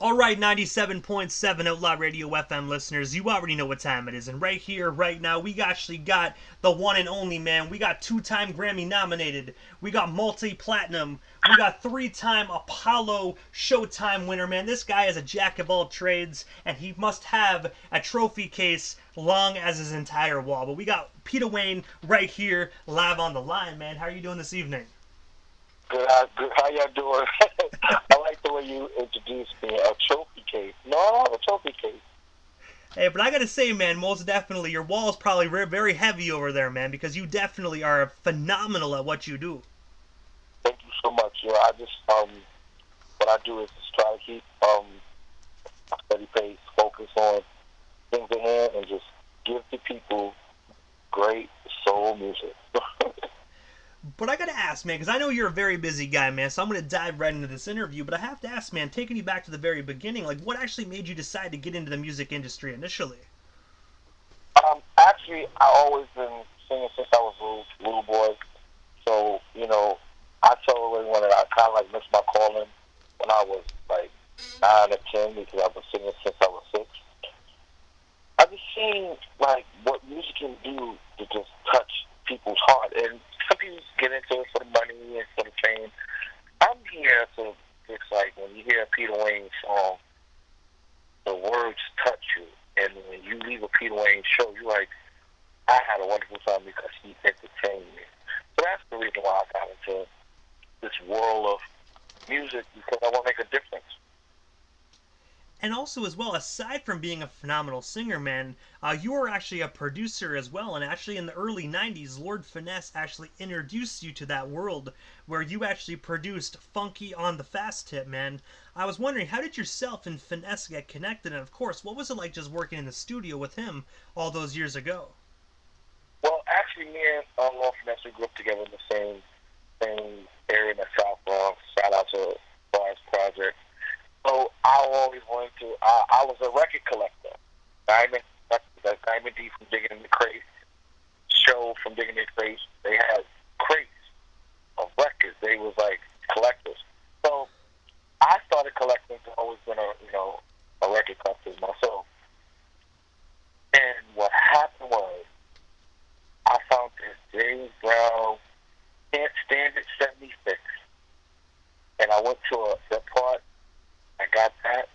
Alright, 97.7 Outlaw Radio FM listeners, you already know what time it is. And right here, right now, we actually got the one and only, man. We got two-time Grammy nominated. We got multi-platinum. We got three-time Apollo Showtime winner, man. This guy is a jack of all trades, and he must have a trophy case long as his entire wall. But we got Petawane right here, live on the line, man. How are you doing this evening? Good. How y'all doing? I like the way you introduced me. A trophy case. No, I don't have a trophy case. Hey, but I gotta say, man, most definitely, your wall is probably very heavy over there, man, because you definitely are phenomenal at what you do. Thank you so much. I just what I do is just try to keep a steady pace, focus on things at hand, and just give the people great soul music. But I gotta ask, man, because I know you're a very busy guy, man, so I'm gonna dive right into this interview, but I have to ask, man, taking you back to the very beginning, like, what actually made you decide to get into the music industry initially? Actually, I always been singing since I was a little boy, so, I told everyone that I kind of, missed my calling when I was, 9 or 10, because I've been singing since I was 6. I just seen, what music can do to just touch people's heart, and some people get into it for the money and for the fame. I'm here to, it's like when you hear a Peter Wayne song, the words touch you. And when you leave a Peter Wayne show, you're like, I had a wonderful time because he entertained me. So that's the reason why I got into this world of music, because I want to make a difference. And also, as well, aside from being a phenomenal singer, man, you were actually a producer as well. And actually, in the early 90s, Lord Finesse actually introduced you to that world where you actually produced Funky on the Fast Tip, man. I was wondering, how did yourself and Finesse get connected? And of course, what was it like just working in the studio with him all those years ago? Well, actually, me and Lord Finesse, we grew up together in the same area in the South Bronx. Shout out to Bars Project. So I always wanted to. I was a record collector. Diamond D from Digging in the Crates, Show from Digging in the Crates. They had crates of records. They was like collectors. So I started collecting. I've always been a record collector myself. And what happened was I found this James Brown Can't Stand It 76, and I went to the part. I got that.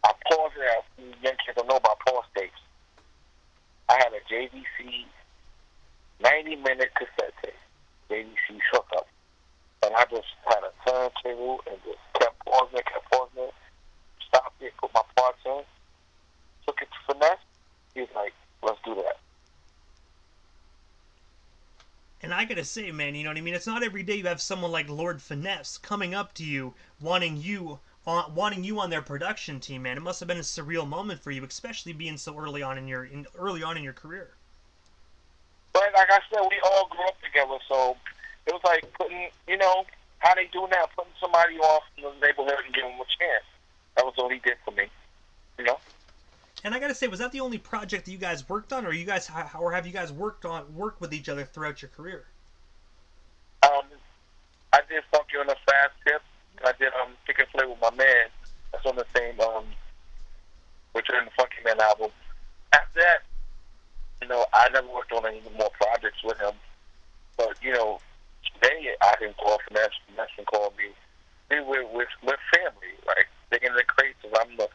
I paused it out. Young kids don't know about pause tapes. I had a JVC 90-minute cassette tape, JVC hookup. And I just had a turntable and just kept pausing it, stopped it, put my parts in, took it to Finesse. He was like, let's do that. And I gotta say, man, you know what I mean? It's not every day you have someone like Lord Finesse coming up to you, wanting you on their production team, man. It must have been a surreal moment for you, especially being so early on in your career. But like I said, we all grew up together, so it was like putting, how they do now, putting somebody off in the neighborhood and giving them a chance. That was all he did for me. And I gotta say, was that the only project that you guys worked on, or have you guys worked with each other throughout your career? I did Funky on the Fast Tip. I did Pick and Play with my man. That's on the same Return the Funky Man album. After that, I never worked on any more projects with him. But today I can call Finesse. Finesse can call me. We're family. Like Digging in the Crates. I'm the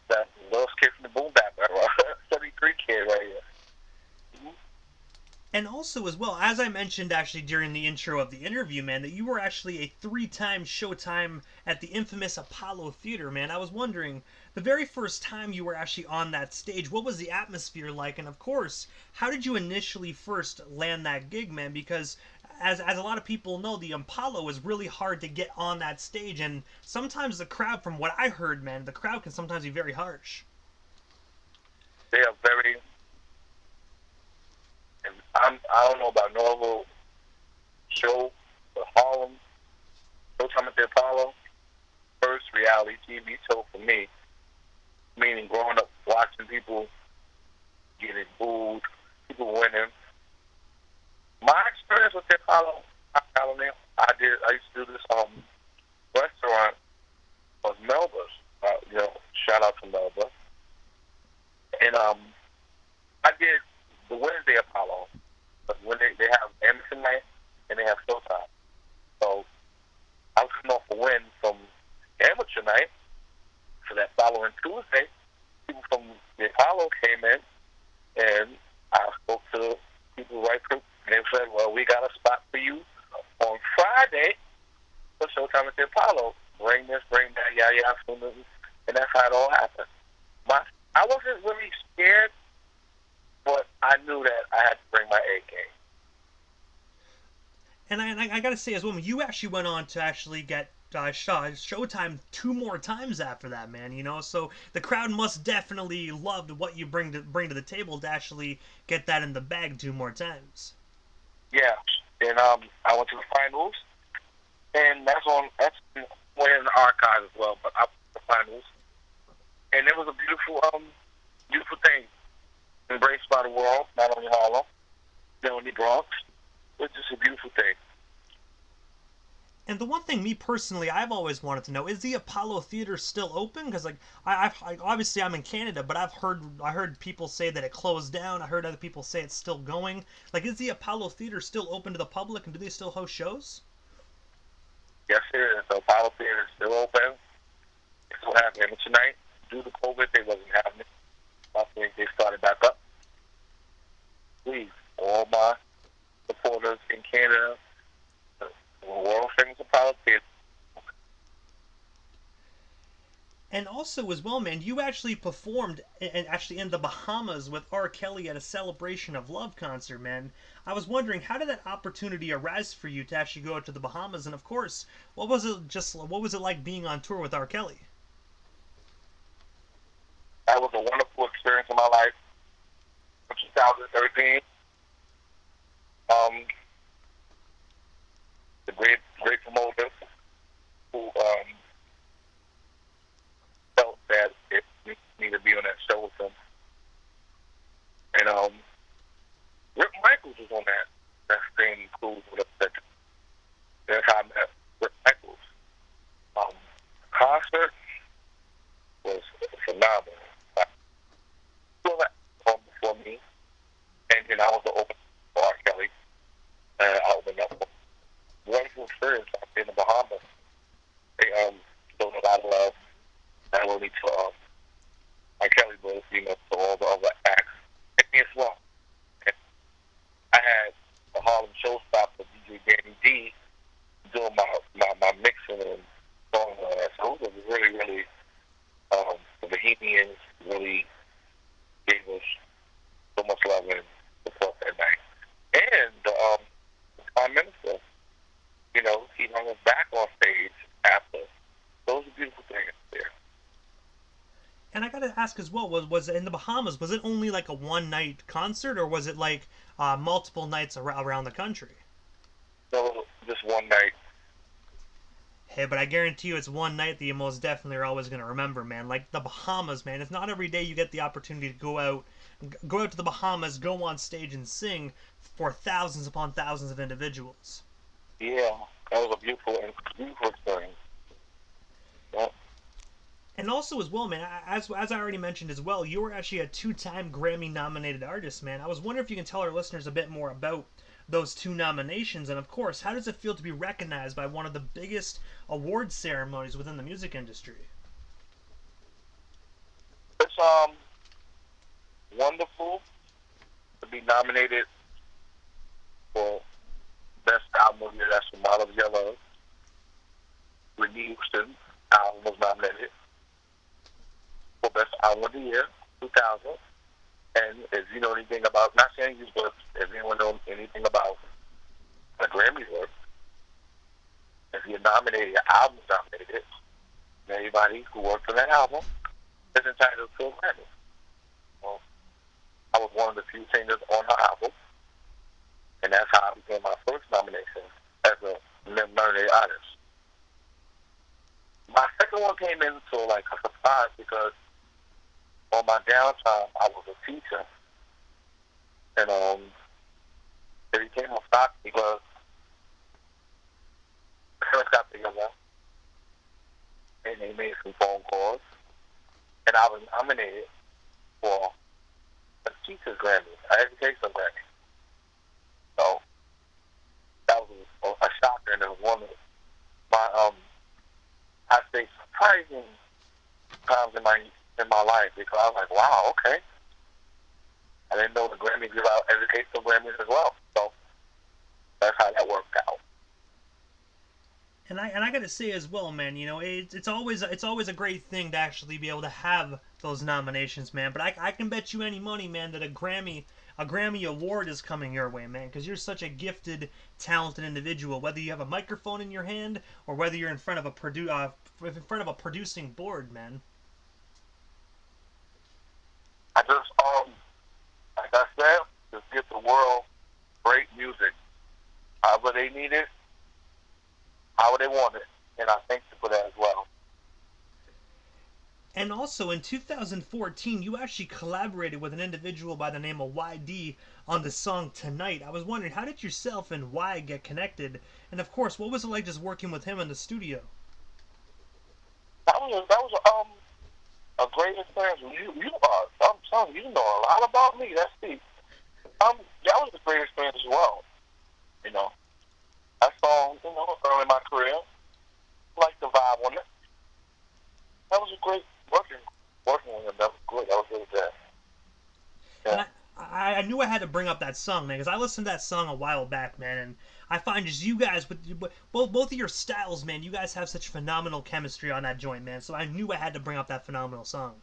that little kid from the boom bap era. 73 kid right here. Mm-hmm. And also, as well, as I mentioned actually during the intro of the interview, man, that you were actually a 3-time Showtime at the infamous Apollo Theater, man. I was wondering, the very first time you were actually on that stage, what was the atmosphere like? And of course, how did you initially first land that gig, man? Because as a lot of people know, the Apollo is really hard to get on that stage, and sometimes the crowd, from what I heard, man, the crowd can sometimes be very harsh. They are very... I don't know about no other show, but Harlem, Showtime at the Apollo, first reality TV show for me. Meaning growing up watching people getting booed, people winning. My experience with the Apollo, I used to do this restaurant win from amateur night for that following Tuesday. People from the Apollo came in, and I spoke to people right quick, and they said, well, we got a spot for you on Friday for Showtime at the Apollo. Bring this, bring that, and that's how it all happened. I wasn't really scared, but I knew that I had to bring my A game. And I gotta say as well, you actually went on to actually get Showtime 2 more times after that, man. You know, so the crowd must definitely loved what you bring to the table to actually get that in the bag 2 more times. Yeah, and I went to the finals, and that's in the archive as well. But I went to the finals, and it was a beautiful thing, embraced by the world, not only Harlem, not only Bronx. It's just a beautiful thing. And the one thing, me personally, I've always wanted to know is the Apollo Theater still open? Because like I obviously I'm in Canada, but I heard people say that it closed down. I heard other people say it's still going. Like, is the Apollo Theater still open to the public, and do they still host shows? Yes, it is. The Apollo Theater is still open. They still have it tonight. Due to COVID, they wasn't having it. I think they started back up. Please, all my supporters in Canada, the world famous Apollo Theater. And also as well, man, you actually performed in the Bahamas with R. Kelly at a Celebration of Love concert, man. I was wondering, how did that opportunity arise for you to actually go out to the Bahamas? And of course, what was it like being on tour with R. Kelly? That was a wonderful experience in my life. In 2013, the great promoter who felt that it needed to be on that show with him, and Rick Michaels was on that same cruise with us. That's how I met Rick Michaels. Concert was phenomenal. Saw that before me, and then I was the opener for R. Kelly. I opened up. Wonderful experience in the Bahamas. They showed a lot of love, not only to R. Kelly, but to all the other acts, and me as well. And I had the Harlem Showstop with DJ Danny D doing my mixing and song and all that. So it was really, the Bohemians really gave us so much love and support that night. And the Prime Minister, he hung us back on stage after. Those are beautiful things there. And I gotta ask as well, was it in the Bahamas? Was it only like a one-night concert, or was it like multiple nights around the country? No, just one night. Hey, but I guarantee you it's one night that you most definitely are always going to remember, man. Like the Bahamas, man. It's not every day you get the opportunity to go out to the Bahamas, go on stage and sing for thousands upon thousands of individuals. Yeah, that was a beautiful experience. Yeah. And also as well, man, as I already mentioned as well, you were actually a 2-time Grammy-nominated artist, man. I was wondering if you can tell our listeners a bit more about those 2 nominations, and of course, how does it feel to be recognized by one of the biggest award ceremonies within the music industry? It's wonderful to be nominated for Best Album of the Year. That's from Model of Your Love. Whitney Houston album was nominated for Best Album of the Year, 2000. And if you know anything about, not saying you, but if anyone knows anything about the Grammy work, if you're nominated, your album's nominated, and anybody who worked on that album is entitled to a Grammy. Well, I was one of the few singers on her album, and that's how I became my first nomination as a nominated artist. My second one came into like a surprise because on my downtime, I was a teacher, and it became a shock because parents got together and they made some phone calls, and I was nominated for a teacher's Grammy, an educational Grammy. So that was a shocker, and it was one of my surprising times in my life because I was like, wow, okay. I didn't know the Grammy give out educational Grammys as well. So that's how that worked out. And I gotta say as well, man, you know, it's always a great thing to actually be able to have those nominations, man. But I can bet you any money, man, that a Grammy award is coming your way, man, because you're such a gifted, talented individual. Whether you have a microphone in your hand or whether you're in front of a producing board, man. I just like I said, just give the world great music, however they need it, however they want it, and I thank you for that as well. And also in 2014, you actually collaborated with an individual by the name of YD on the song Tonight. I was wondering, how did yourself and Y get connected? And of course, what was it like just working with him in the studio? That was a great experience. You know a lot about me. That's deep. That was a great experience as well. You know, that song, early in my career, like the vibe on it. That was a great working with him. That was good. That was really good. Yeah. And I knew I had to bring up that song, man, because I listened to that song a while back, man, and I find just you guys with both of your styles, man, you guys have such phenomenal chemistry on that joint, man. So I knew I had to bring up that phenomenal song.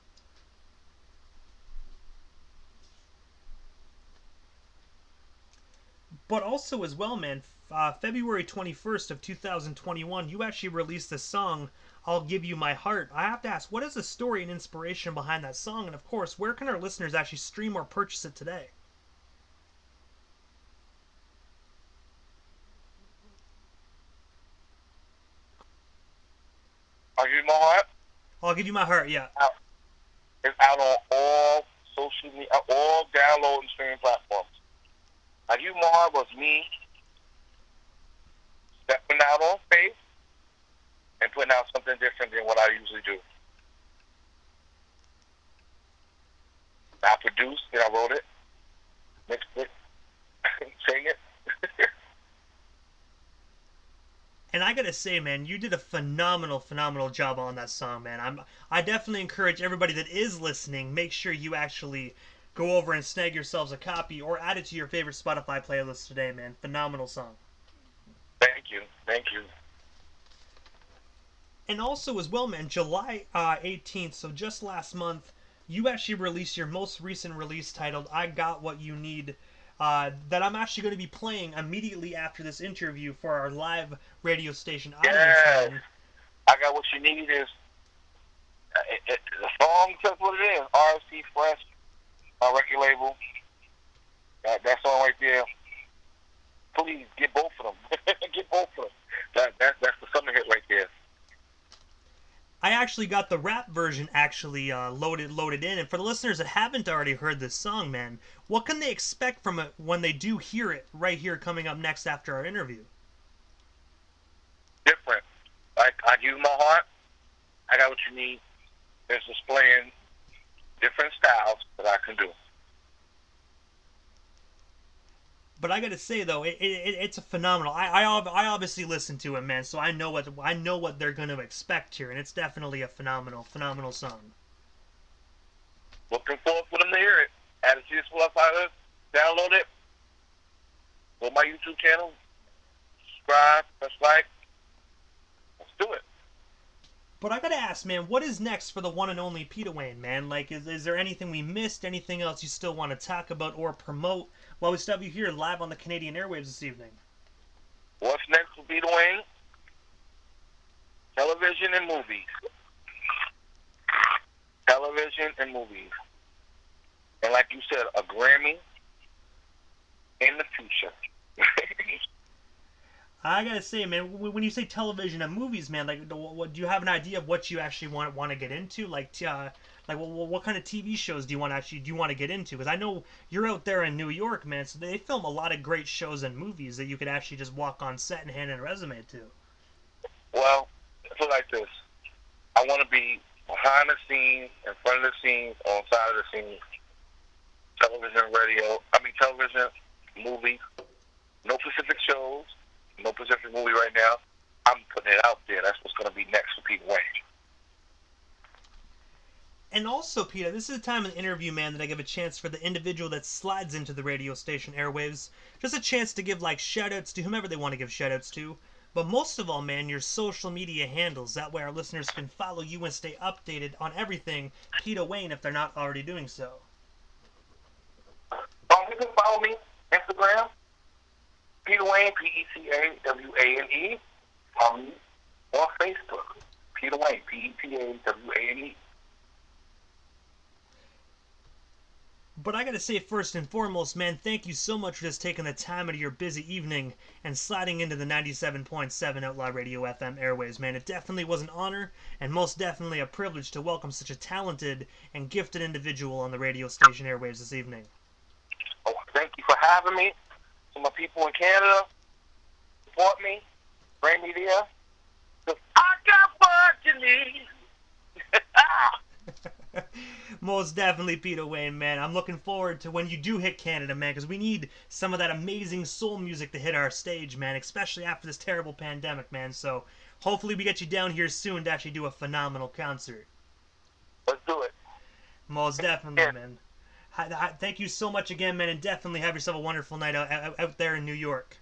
But also as well, man, February 21st of 2021, you actually released the song "I'll Give You My Heart." I have to ask, what is the story and inspiration behind that song? And of course, where can our listeners actually stream or purchase it today? I'll Give You My Heart. I'll Give You My Heart, yeah. It's out on all social media, all download and streaming platforms. I'll Give You My Heart was me stepping out on faith and putting out something different than what I usually do. I produced it, I wrote it, mixed it, sang it. And I gotta say, man, you did a phenomenal job on that song, man. I definitely encourage everybody that is listening, make sure you actually go over and snag yourselves a copy or add it to your favorite Spotify playlist today, man. Phenomenal song. Thank you. And also as well, man, July 18th, so just last month, you actually released your most recent release titled "I Got What You Need," that I'm actually going to be playing immediately after this interview for our live radio station audience. Yes. Man. I Got What You Need is the song says what it is. RFC Fresh, our record label. That song right there. Please get both of them. Get both of them. That's the summer hit right there. I actually got the rap version actually loaded in, and for the listeners that haven't already heard this song, man, what can they expect from it when they do hear it right here coming up next after our interview? Different. Like, I Give You My Heart, I Got What You Need. It's displaying different styles that I can do. But I gotta say though, it's a phenomenal. I obviously listened to it, man, so I know what they're gonna expect here, and it's definitely a phenomenal song. Looking forward for them to hear it. Add it to your Spotify, download it. Go to my YouTube channel, subscribe, press like. Let's do it. But I gotta ask, man, what is next for the one and only Petawane, man? Like, is there anything we missed? Anything else you still want to talk about or promote while we still have you here live on the Canadian airwaves this evening? What's next for Petawane? Television and movies. Television and movies. And like you said, a Grammy in the future. I gotta say, man, when you say television and movies, man, like, do you have an idea of what you actually want to get into? Like, what kind of TV shows do you want to get into? Because I know you're out there in New York, man, so they film a lot of great shows and movies that you could actually just walk on set and hand in a resume to. Well, I feel like this. I want to be behind the scenes, in front of the scenes, on the side of the scenes. Television, movies. No Pacific shows. No Pacific movie right now. I'm putting it out there. That's what's going to be next for Pete Wayne. And also, Peter, this is a time in the interview, man, that I give a chance for the individual that slides into the radio station airwaves, just a chance to give, like, shout-outs to whomever they want to give shout-outs to. But most of all, man, your social media handles. That way our listeners can follow you and stay updated on everything Petawane if they're not already doing so. You can follow me, Instagram, Petawane, Petawane. Follow me on Facebook, Petawane, Petawane. But I gotta say, first and foremost, man, thank you so much for just taking the time out of your busy evening and sliding into the 97.7 Outlaw Radio FM airways, man. It definitely was an honor and most definitely a privilege to welcome such a talented and gifted individual on the radio station airwaves this evening. Oh, thank you for having me. To my people in Canada, support me, bring me there. Cause I got what you need. Most definitely, Petawane, man. I'm looking forward to when you do hit Canada, man, because we need some of that amazing soul music to hit our stage, man, especially after this terrible pandemic, man. So hopefully we get you down here soon to actually do a phenomenal concert. Let's do it. Most definitely, man. Thank you so much again, man, and definitely have yourself a wonderful night out there in New York.